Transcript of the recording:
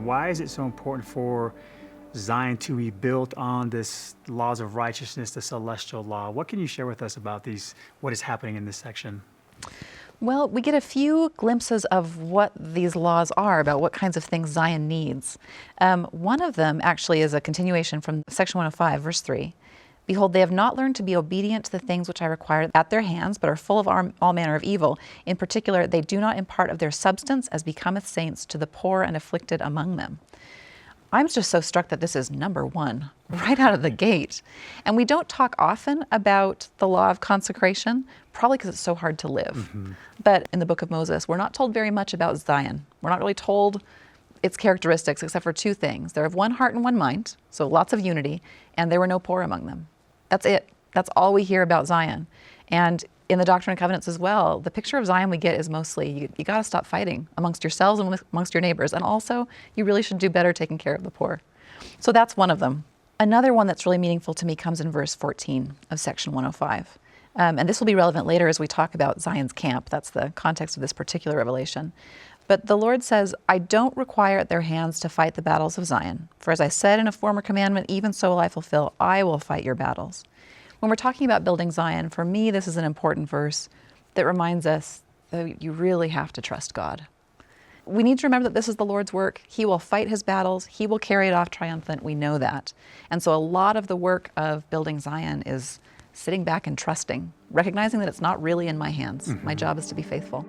Why is it so important for Zion to be built on this laws of righteousness, the celestial law? What can you share with us about what is happening in this section? Well, we get a few glimpses of what these laws are, about what kinds of things Zion needs. One of them actually is a continuation from section 105, verse 3. Behold, they have not learned to be obedient to the things which I require at their hands, but are full of all manner of evil. In particular, they do not impart of their substance as becometh saints to the poor and afflicted among them. I'm just so struck that this is number one, right out of the gate. And we don't talk often about the law of consecration, probably because it's so hard to live. Mm-hmm. But in the book of Moses, we're not told very much about Zion. We're not really told its characteristics except for two things. They're of one heart and one mind, so lots of unity, and there were no poor among them. That's it. That's all we hear about Zion. And in the Doctrine and Covenants as well, the picture of Zion we get is mostly you got to stop fighting amongst yourselves and amongst your neighbors. And also, you really should do better taking care of the poor. So that's one of them. Another one that's really meaningful to me comes in verse 14 of section 105. And this will be relevant later as we talk about Zion's camp. That's the context of this particular revelation. But the Lord says, I don't require at their hands to fight the battles of Zion. For as I said in a former commandment, even so will I fulfill. I will fight your battles. When we're talking about building Zion, for me, this is an important verse that reminds us that you really have to trust God. We need to remember that this is the Lord's work. He will fight his battles. He will carry it off triumphant. We know that. And so a lot of the work of building Zion is sitting back and trusting, recognizing that it's not really in my hands. Mm-hmm. My job is to be faithful.